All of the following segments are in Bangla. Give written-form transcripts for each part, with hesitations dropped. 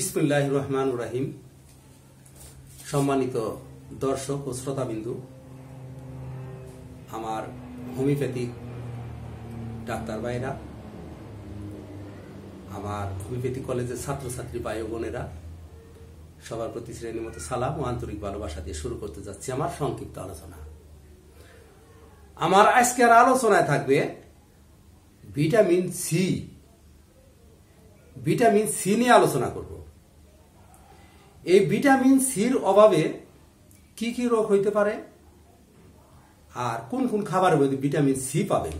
বিসমিল্লাহির রহমানির রহিম। সম্মানিত দর্শক ও শ্রোতাবিন্দু, আমার হোমিওপ্যাথিক ডাক্তার ভাইরা, আমার হোমিওপ্যাথিক কলেজের ছাত্রছাত্রী ভাই ও বোনেরা, সবার প্রতি শ্রেণীর মতো সালাম ও আন্তরিক ভালোবাসা দিয়ে শুরু করতে যাচ্ছি আমার সংক্ষিপ্ত আলোচনা। আমার আজকের আলোচনায় থাকবে ভিটামিন সি। ভিটামিন সি নিয়ে আলোচনা করব। এই ভিটামিন সির অভাবে কি কি রোগ হইতে পারে আর কোন কোন খাবারের মধ্যে ভিটামিন সি পাবেন।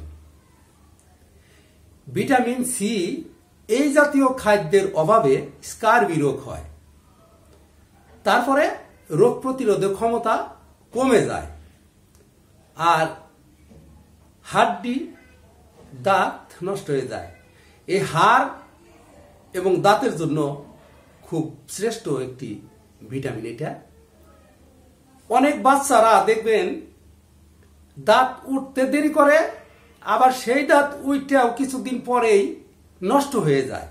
ভিটামিন সি এই জাতীয় খাদ্যের অভাবে স্কারবি রোগ হয়, তারপরে রোগ প্রতিরোধের ক্ষমতা কমে যায়, আর হাড্ডি দাঁত নষ্ট হয়ে যায়। এই হাড় এবং দাঁতের জন্য খুব শ্রেষ্ঠ একটি ভিটামিন এটা। অনেক বাচ্চারা দেখবেন দাঁত উঠতে দেরি করে, আবার সেই দাঁত উঠতেও কিছুদিন পরেই নষ্ট হয়ে যায়।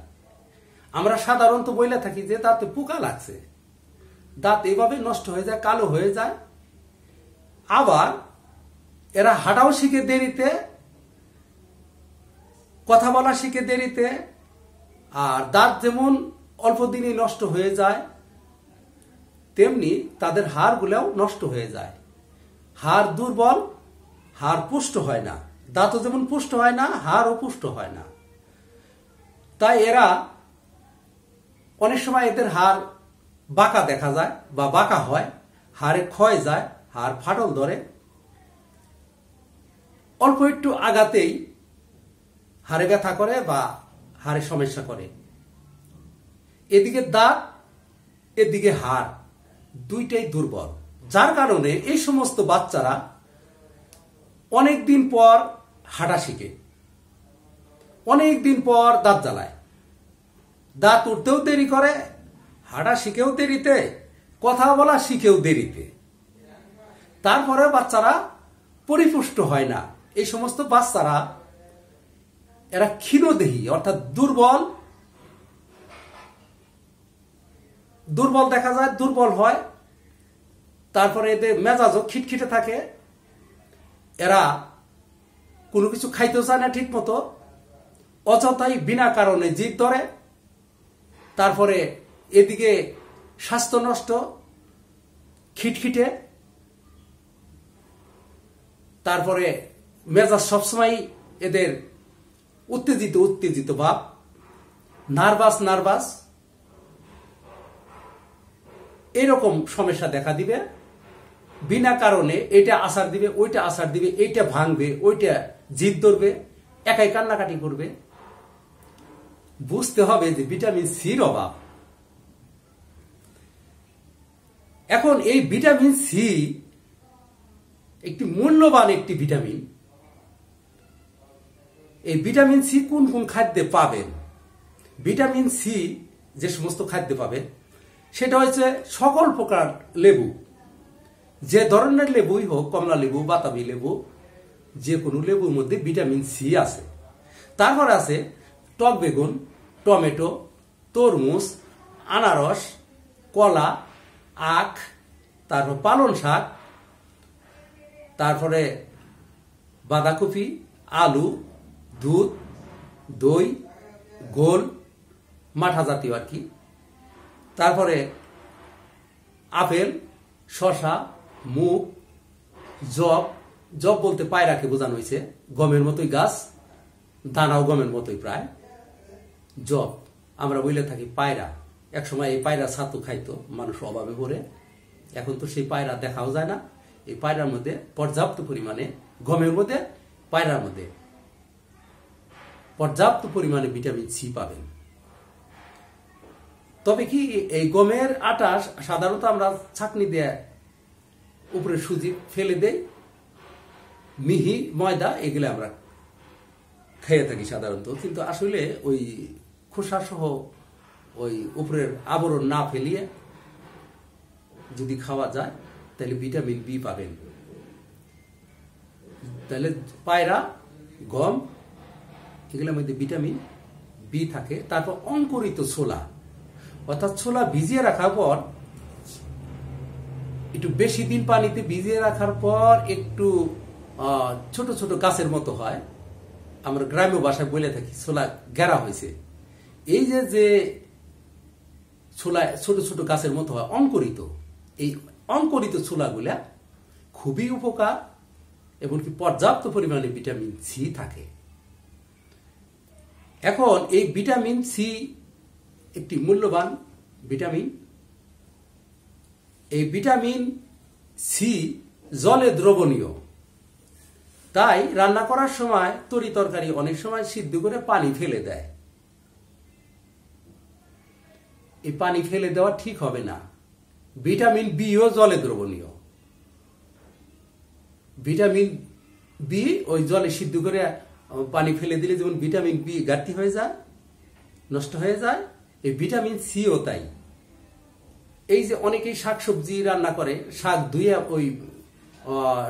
আমরা সাধারণত বলে থাকি যে দাঁতে পোকা লাগছে, দাঁত এইভাবে নষ্ট হয়ে যায়, কালো হয়ে যায়। আবার এরা হাঁটাও শিখে দেরিতে, কথা বলা শিখে দেরিতে, আর দাঁত যেমন অল্প দিনই নষ্ট হয়ে যায়, তেমনি তাদের হাড়গুলোও নষ্ট হয়ে যায়। হাড় দুর্বল, হাড় পুষ্ট হয় না। দাঁতও যেমন পুষ্ট হয় না, হাড়ও পুষ্ট হয় না। তাই এরা অনেক সময় এদের হাড় বাঁকা দেখা যায় বা বাঁকা হয়, হাড়ে ক্ষয় যায়, হাড় ফাটল ধরে। অল্প একটু আঘাতেই হাড়ে ব্যথা করে বা হাড়ে সমস্যা করে। এদিকে দাঁত, এদিকে হাড়, দুইটাই দুর্বল, যার কারণে এই সমস্ত বাচ্চারা অনেক দিন পর হাঁটা শিখে, অনেক দিন পর দাঁত জ্বালায়, দাঁত উঠতেও দেরি করে, হাঁটা শিখেও দেরিতে, কথা বলা শিখেও দেরিতে। তারপরে বাচ্চারা পরিপুষ্ট হয় না। এই সমস্ত বাচ্চারা এরা ক্ষীণদেহী অর্থাৎ দুর্বল দেখা যায়, দুর্বল হয়। তারপরে এদের মেজাজও খিটখিটে থাকে, এরা কোনো কিছু খাইতেও চায় না ঠিক মতো, অযথাই বিনা কারণে জিদ ধরে। তারপরে এদিকে স্বাস্থ্য নষ্ট, খিটখিটে, তারপরে মেজাজ সবসময় এদের উত্তেজিত ভাব, নার্ভাস এরকম সমস্যা দেখা দিবে। বিনা কারণে এটা আসার দিবে, ওইটা আসার দিবে, এইটা ভাঙবে, ওইটা জিদ ধরবে, একাই কান্নাকাটি করবে। বুঝতে হবে যে ভিটামিন সির অভাব। এখন এই ভিটামিন সি একটি মূল্যবান একটি ভিটামিন। এই ভিটামিন সি কোন কোন খাদ্যে পাবেন? ভিটামিন সি যে সমস্ত খাদ্যে পাবেন সেটা হচ্ছে সকল প্রকার লেবু, যে ধরনের লেবুই হোক, কমলা লেবু, বাতাবি লেবু, যে কোনো লেবুর মধ্যে ভিটামিন সি আছে। তারপর আছে টক বেগুন, টমেটো, তরমুজ, আনারস, কলা, আখ, তারপর পালং শাক, তারপরে বাঁধাকপি, আলু, দুধ, দই, গোল, মাঠা জাতীয় আর কি। তারপরে আপেল, শসা, মুগ, জব বলতে পায়রাকে বোঝানো হয়েছে, গমের মতোই গাছ, দানাও গমের মতোই প্রায়। জব আমরা বলে থাকি পায়রা। একসময় এই পায়রা ছাতু খাইতো মানুষ অভাবে পড়ে, এখন তো সেই পায়রা দেখাও যায় না। এই পায়রার মধ্যে পর্যাপ্ত পরিমাণে, গমের মধ্যে, পায়রার মধ্যে পর্যাপ্ত পরিমাণে ভিটামিন সি পাবেন। তবে কি এই গমের আটা সাধারণত আমরা ছাঁকনি দিয়ে উপরে সুজি ফেলে দেই, মিহি ময়দা, এগুলো আমরা খেয়ে থাকি সাধারণত। কিন্তু আসলে ওই খোসা সহ ওই উপরের আবরণ না ফেলিয়ে যদি খাওয়া যায় তাহলে ভিটামিন বি পাবেন। তাহলে পায়রা, গম, এগুলোর মধ্যে ভিটামিন বি থাকে। তারপর অঙ্কুরিত ছোলা, অর্থাৎ ছোলা ভিজিয়ে রাখার পর একটু বেশি দিন পানিতে ভিজিয়ে রাখার পর একটু ছোট ছোট গাছের মতো হয়, আমরা গ্রাম্য ভাষায় বলে থাকি ছোলা গেরা হয়েছে। এই যে ছোলা ছোট ছোট গাছের মতো হয় অঙ্কুরিত, এই অঙ্কুরিত ছোলাগুলা খুবই উপকার, এমনকি পর্যাপ্ত পরিমাণে ভিটামিন সি থাকে। এখন এই ভিটামিন সি একটি মূল্যবান ভিটামিন। এই ভিটামিন সি জলে দ্রবণীয়, তাই রান্না করার সময় তরি তরকারি অনেক সময় সিদ্ধ করে পানি ফেলে দেয়। এই পানি ফেলে দেওয়া ঠিক হবে না। ভিটামিন বিও জলে দ্রবণীয়। ভিটামিন বি ওই জলে সিদ্ধ করে পানি ফেলে দিলে যেমন ভিটামিন বি ঘাটতি হয়ে যায়, নষ্ট হয়ে যায়, এই ভিটামিন সিও তাই। এই যে অনেকেই শাকসবজি রান্না করে, শাক ধুয়ে ওই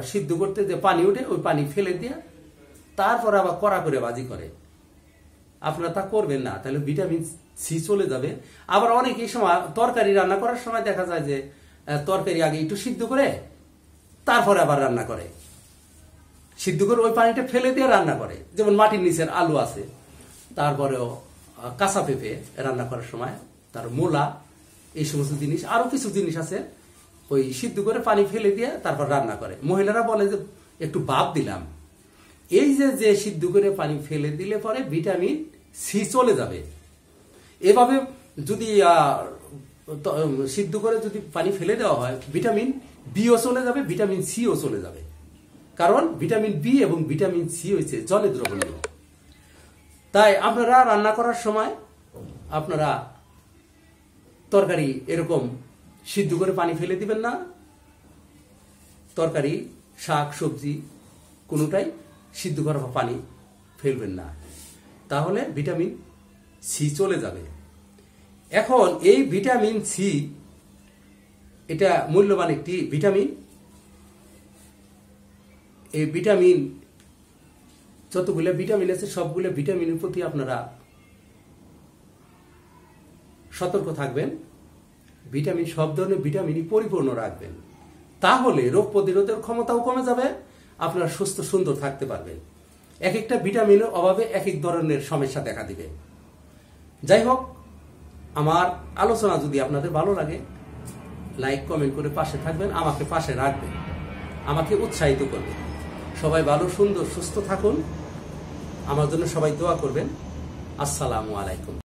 সিদ্ধ করতে যে পানি ওঠে ওই পানি ফেলে দিয়ে তারপর আবার কড়া করে ভাজি করে, আপনারা তা করবেন না, তাহলে ভিটামিন সি চলে যাবে। আবার অনেকেই সময় তরকারি রান্না করার সময় দেখা যায় যে তরকারি আগে একটু সিদ্ধ করে তারপরে আবার রান্না করে, সিদ্ধ করে ওই পানিটা ফেলে দিয়ে রান্না করে। যেমন মাটির নিচের আলু আছে, তারপরেও কাঁচা পেঁপে রান্না করার সময়, তার মূলা, এই সমস্ত জিনিস, আরো কিছু জিনিস আছে ওই সিদ্ধ করে পানি ফেলে দিয়ে তারপর রান্না করে। মহিলারা বলে যে একটু ভাপ দিলাম, এই যে সিদ্ধ করে পানি ফেলে দিলে পরে ভিটামিন সি চলে যাবে। এভাবে যদি সিদ্ধ করে যদি পানি ফেলে দেওয়া হয় ভিটামিন বিও চলে যাবে, ভিটামিন সিও চলে যাবে, কারণ ভিটামিন বি এবং ভিটামিন সি হচ্ছে জলে দ্রবণীয়। তাই আপনারা রান্না করার সময় আপনারা তরকারি এরকম সিদ্ধ করে পানি ফেলে দিবেন না। তরকারি, শাক, সবজি কোনোটাই সিদ্ধ করা পানি ফেলবেন না, তাহলে ভিটামিন সি চলে যাবে। এখন এই ভিটামিন সি এটা মূল্যবান একটি ভিটামিন। এই ভিটামিন, যতগুলো ভিটামিন আছে সবগুলো ভিটামিনের প্রতি আপনারা সতর্ক থাকবেন। ভিটামিন, সব ধরনের ভিটামিনই পরিপূর্ণ রাখবেন, তাহলে রোগ প্রতিরোধের ক্ষমতাও কমে যাবে, আপনারা সুস্থ সুন্দর থাকতে পারবেন। এক একটা ভিটামিনের অভাবে এক এক ধরনের সমস্যা দেখা দিবে। যাই হোক, আমার আলোচনা যদি আপনাদের ভালো লাগে লাইক কমেন্ট করে পাশে থাকবেন, আমাকে পাশে রাখবেন, আমাকে উৎসাহিত করবেন। সবাই ভালো, সুন্দর, সুস্থ থাকুন। আমার জন্য সবাই দোয়া করবেন। আসসালামু আলাইকুম।